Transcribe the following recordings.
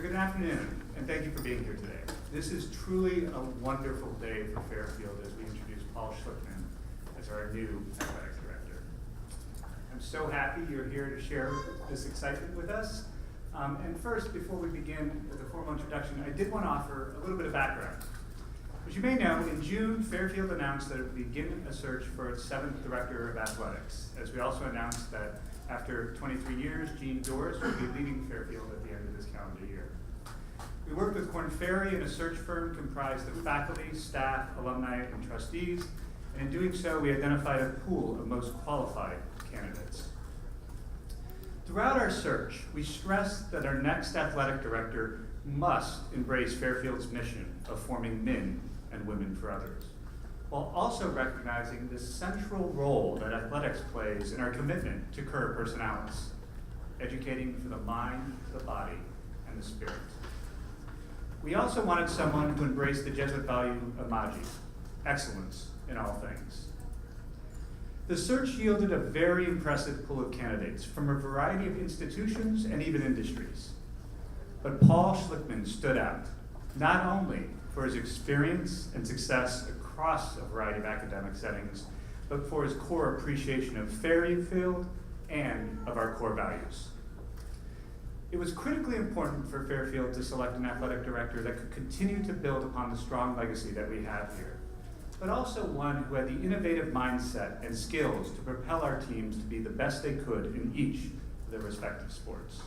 good afternoon, and thank you for being here today. This is truly a wonderful day for Fairfield as we introduce Paul Schlickmann as our new Athletic Director. I'm so happy you're here to share this excitement with us. And first, before we begin with a formal introduction, I did want to offer a little bit of background. As you may know, in June, Fairfield announced that it would begin a search for its 7th Director of Athletics, as we also announced that after 23 years, Jean Doris will be leaving Fairfield at the end of this calendar year. We worked with Korn Ferry and a search firm comprised of faculty, staff, alumni, and trustees, and in doing so, we identified a pool of most qualified candidates. Throughout our search, we stressed that our next athletic director must embrace Fairfield's mission of forming men and women for others, while also recognizing the central role that athletics plays in our commitment to cur personalis, educating for the mind, the body, and the spirit. We also wanted someone who embraced the Jesuit value of magi, excellence in all things. The search yielded a very impressive pool of candidates from a variety of institutions and even industries. But Paul Schlickmann stood out, not only for his experience and success across a variety of academic settings, but for his core appreciation of Fairfield and of our core values. It was critically important for Fairfield to select an athletic director that could continue to build upon the strong legacy that we have here, but also one who had the innovative mindset and skills to propel our teams to be the best they could in each of their respective sports.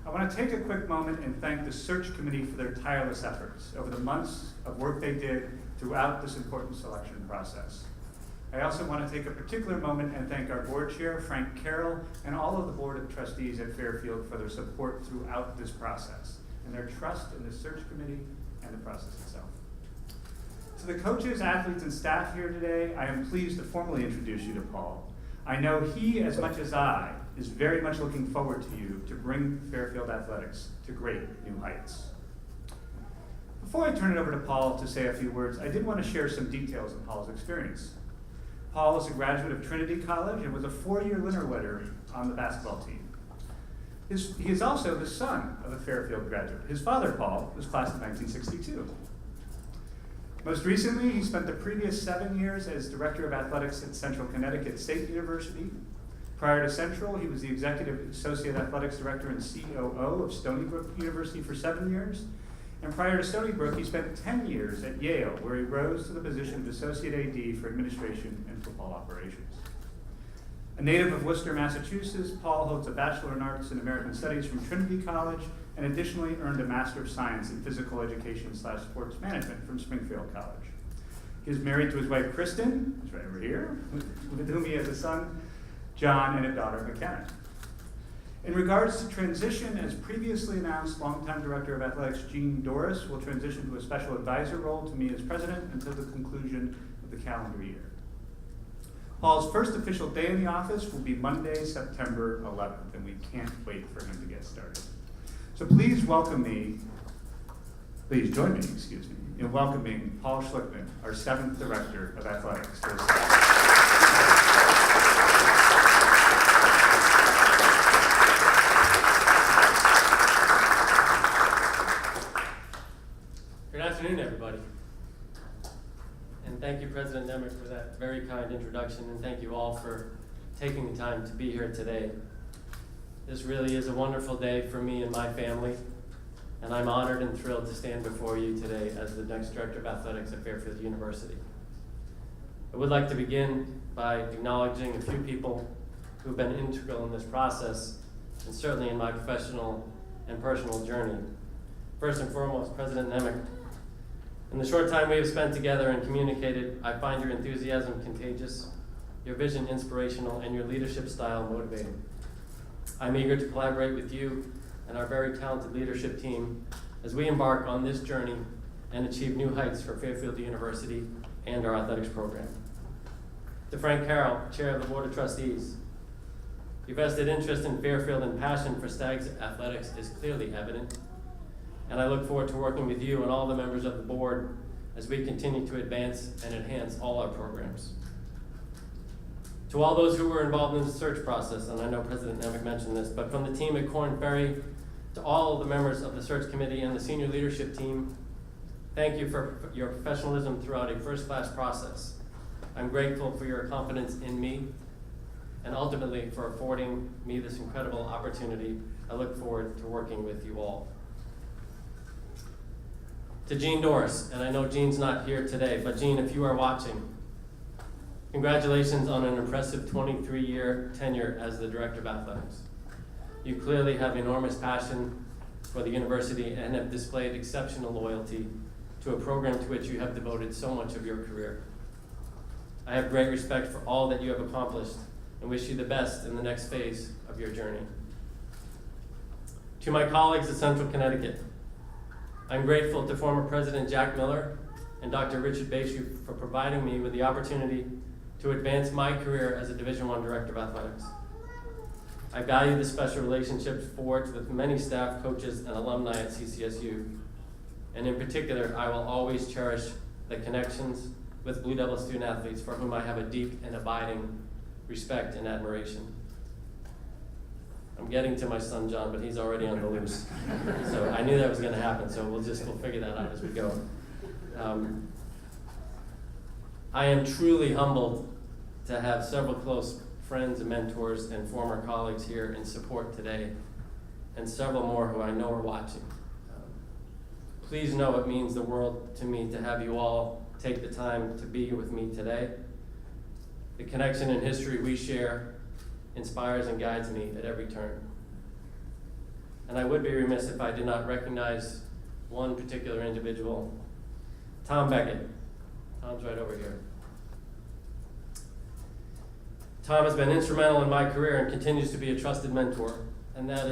I want to take a quick moment and thank the search committee for their tireless efforts over the months of work they did throughout this important selection process. I also want to take a particular moment and thank our board chair, Frank Carroll, and all of the board of trustees at Fairfield for their support throughout this process and their trust in the search committee and the process itself. To the coaches, athletes, and staff here today, I am pleased to formally introduce you to Paul. I know he, as much as I, is very much looking forward to you to bring Fairfield Athletics to great new heights. Before I turn it over to Paul to say a few words, I did want to share some details of Paul's experience. Paul is a graduate of Trinity College and was a 4-year winner winner on the basketball team. He is also the son of a Fairfield graduate. His father, Paul, was class of 1962. Most recently, he spent the previous 7 years as Director of Athletics at Central Connecticut State University. Prior to Central, he was the Executive Associate Athletics Director and COO of Stony Brook University for 7 years. And prior to Stony Brook, he spent 10 years at Yale, where he rose to the position of Associate AD for Administration and Football Operations. A native of Worcester, Massachusetts, Paul holds a Bachelor in Arts and American Studies from Trinity College and additionally earned a Master of Science in Physical Education/Sports Management from Springfield College. He is married to his wife, Kristen, who's right over here, with whom he has a son, John, and a daughter, McKenna. In regards to transition, as previously announced, longtime Director of Athletics Jean Doris will transition to a special advisor role to me as president until the conclusion of the calendar year. Paul's first official day in the office will be Monday, September 11th, and we can't wait for him to get started. So please join me, in welcoming Paul Schlickmann, our 7th Director of Athletics, to his staff. Good afternoon, everybody. And thank you, President Nemec, for that very kind introduction, and thank you all for taking the time to be here today. This really is a wonderful day for me and my family, and I'm honored and thrilled to stand before you today as the next Director of Athletics at Fairfield University. I would like to begin by acknowledging a few people who've been integral in this process, and certainly in my professional and personal journey. First and foremost, President Nemec. In the short time we have spent together and communicated, I find your enthusiasm contagious, your vision inspirational, and your leadership style motivating. I'm eager to collaborate with you and our very talented leadership team as we embark on this journey and achieve new heights for Fairfield University and our athletics program. To Frank Carroll, Chair of the Board of Trustees, your vested interest in Fairfield and passion for Stags athletics is clearly evident, and I look forward to working with you and all the members of the board as we continue to advance and enhance all our programs. To all those who were involved in the search process, and I know President Nemec mentioned this, but from the team at Korn Ferry To all the members of the search committee and the senior leadership team, thank you for your professionalism throughout a first-class process. I'm grateful for your confidence in me and ultimately for affording me this incredible opportunity. I look forward to working with you all. To Jean Doris, and I know Jean's not here today, but Jean, if you are watching, congratulations on an impressive 23-year tenure as the Director of Athletics. You clearly have enormous passion for the university and have displayed exceptional loyalty to a program to which you have devoted so much of your career. I have great respect for all that you have accomplished and wish you the best in the next phase of your journey. To my colleagues at Central Connecticut, I'm grateful to former President Jack Miller and Dr. Richard Baishu for providing me with the opportunity to advance my career as a Division I Director of Athletics. I value the special relationships forged with many staff, coaches, and alumni at CCSU. And in particular, I will always cherish the connections with Blue Devil student athletes for whom I have a deep and abiding respect and admiration. I'm getting to my son, John, but he's already on the loose. So I knew that was gonna happen, so we'll figure that out as we go. I am truly humbled to have several close friends and mentors and former colleagues here in support today, and several more who I know are watching. Please know it means the world to me to have you all take the time to be with me today. The connection and history we share inspires and guides me at every turn. And I would be remiss if I did not recognize one particular individual, Tom Beckett. Tom's right over here. Tom has been instrumental in my career and continues to be a trusted mentor, and that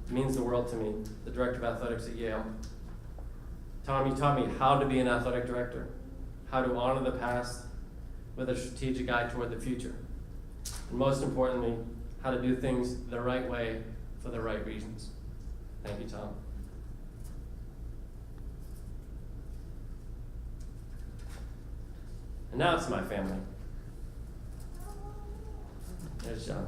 means the world to me, the Director of Athletics at Yale. Tom, you taught me how to be an athletic director, how to honor the past with a strategic eye toward the future, and most importantly, how to do things the right way for the right reasons. Thank you, Tom. And now it's my family. There's John.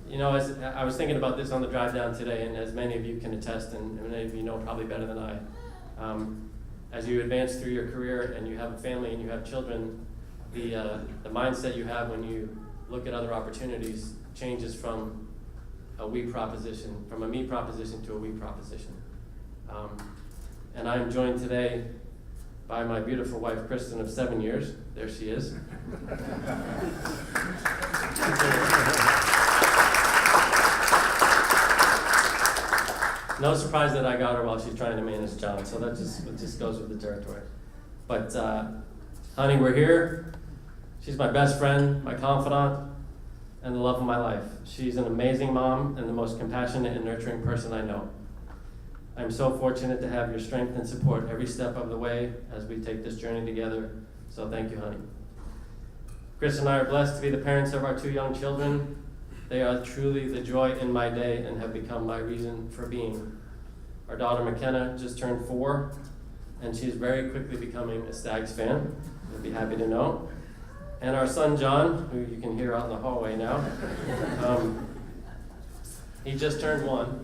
You know, as I was thinking about this on the drive down today, and as many of you can attest, and many of you know probably better than I, as you advance through your career and you have a family and you have children, the mindset you have when you look at other opportunities changes from a we proposition, from a me proposition to a we proposition. And I am joined today by my beautiful wife, Kristen, of 7 years. There she is. No surprise that I got her while she's trying to manage John, so that just goes with the territory. But honey, we're here. She's my best friend, my confidant, and the love of my life. She's an amazing mom and the most compassionate and nurturing person I know. I'm so fortunate to have your strength and support every step of the way as we take this journey together, so thank you, honey. Chris and I are blessed to be the parents of our 2 young children. They are truly the joy in my day and have become my reason for being. Our daughter McKenna just turned 4, and she's very quickly becoming a Stags fan. You'll be happy to know. And our son John, who you can hear out in the hallway now, he just turned 1.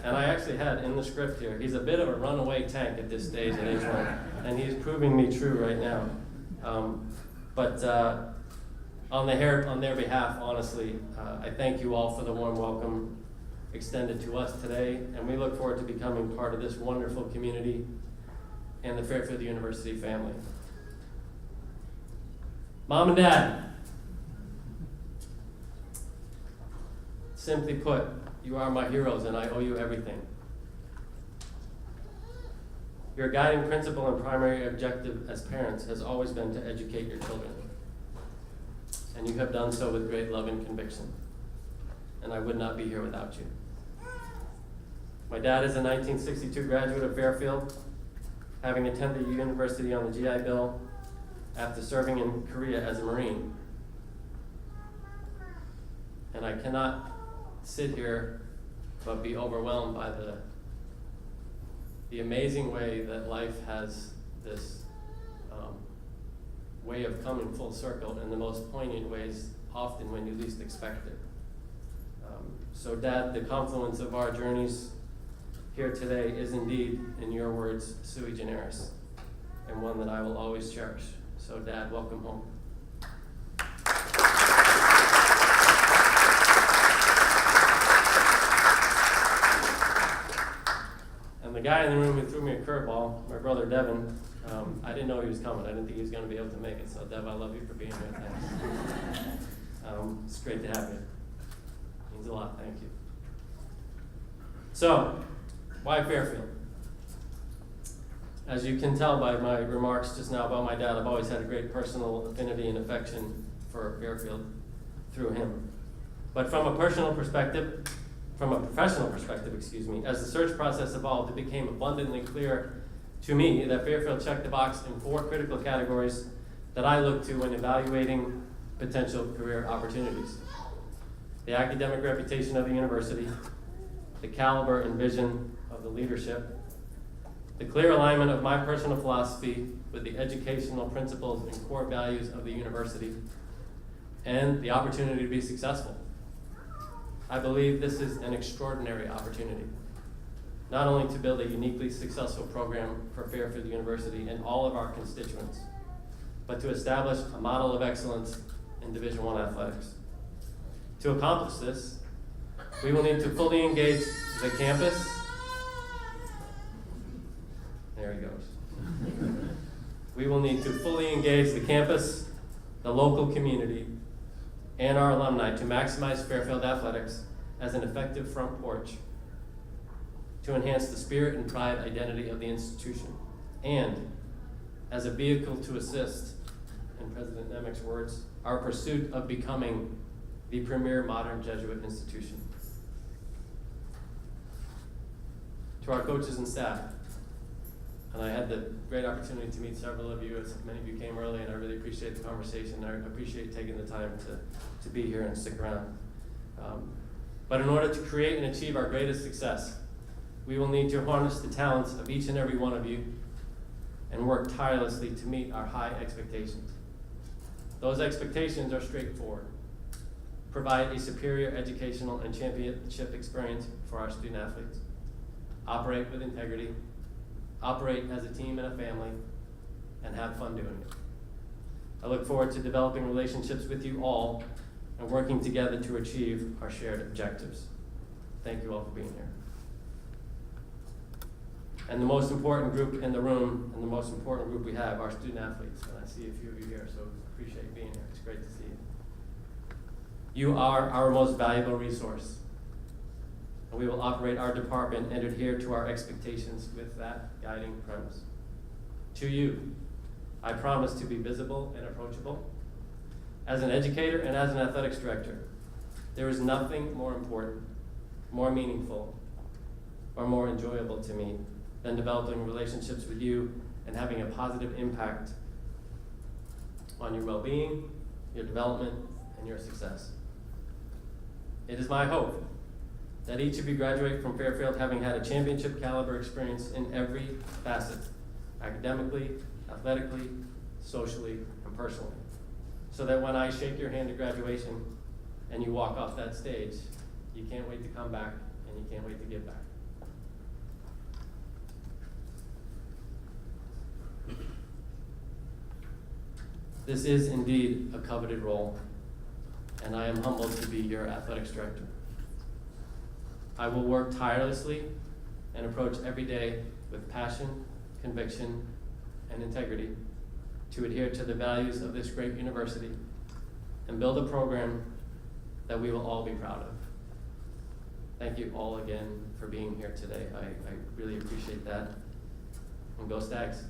And I actually had in the script here, he's a bit of a runaway tank at this stage at age 1, and he's proving me true right now. On their behalf, honestly, I thank you all for the warm welcome extended to us today, and we look forward to becoming part of this wonderful community and the Fairfield University family. Mom and Dad, simply put, you are my heroes and I owe you everything. Your guiding principle and primary objective as parents has always been to educate your children. And you have done so with great love and conviction. And I would not be here without you. My dad is a 1962 graduate of Fairfield, having attended the university on the GI Bill after serving in Korea as a Marine. And I cannot sit here but be overwhelmed by the amazing way that life has this way of coming full circle in the most poignant ways, often when you least expect it. So Dad, the confluence of our journeys here today is indeed, in your words, sui generis, and one that I will always cherish. So Dad, welcome home. And the guy in the room who threw me a curveball, my brother Devin, I didn't know he was coming. I didn't think he was going to be able to make it. So Dev, I love you for being here. Thanks. It's great to have you. It means a lot. Thank you. So, why Fairfield? As you can tell by my remarks just now about my dad, I've always had a great personal affinity and affection for Fairfield through him. But from a professional perspective, as the search process evolved, it became abundantly clear to me that Fairfield checked the box in 4 critical categories that I look to when evaluating potential career opportunities: the academic reputation of the university, the caliber and vision of the leadership, the clear alignment of my personal philosophy with the educational principles and core values of the university, and the opportunity to be successful. I believe this is an extraordinary opportunity, not only to build a uniquely successful program for Fairfield University and all of our constituents, but to establish a model of excellence in Division I athletics. To accomplish this, we will need to fully engage the campus. There he goes. We will need to fully engage the campus, the local community, and our alumni to maximize Fairfield athletics as an effective front porch to enhance the spirit and pride identity of the institution, and as a vehicle to assist, in President Nemec's words, our pursuit of becoming the premier modern Jesuit institution. To our coaches and staff, and I had the great opportunity to meet several of you, as many of you came early, and I really appreciate the conversation. I appreciate taking the time to be here and stick around. But in order to create and achieve our greatest success, we will need to harness the talents of each and every one of you and work tirelessly to meet our high expectations. Those expectations are straightforward. Provide a superior educational and championship experience for our student athletes. Operate with integrity. Operate as a team and a family, and have fun doing it. I look forward to developing relationships with you all and working together to achieve our shared objectives. Thank you all for being here. And the most important group in the room, and the most important group we have, are student athletes. And I see a few of you here, so appreciate being here. It's great to see you. You are our most valuable resource. And we will operate our department and adhere to our expectations with that guiding premise. To you, I promise to be visible and approachable. As an educator and as an athletics director, there is nothing more important, more meaningful, or more enjoyable to me than developing relationships with you and having a positive impact on your well-being, your development, and your success. It is my hope that each of you graduate from Fairfield having had a championship caliber experience in every facet, academically, athletically, socially, and personally. So that when I shake your hand at graduation and you walk off that stage, you can't wait to come back and you can't wait to give back. This is indeed a coveted role, and I am humbled to be your athletics director. I will work tirelessly and approach every day with passion, conviction, and integrity to adhere to the values of this great university and build a program that we will all be proud of. Thank you all again for being here today. I really appreciate that. And go Stags.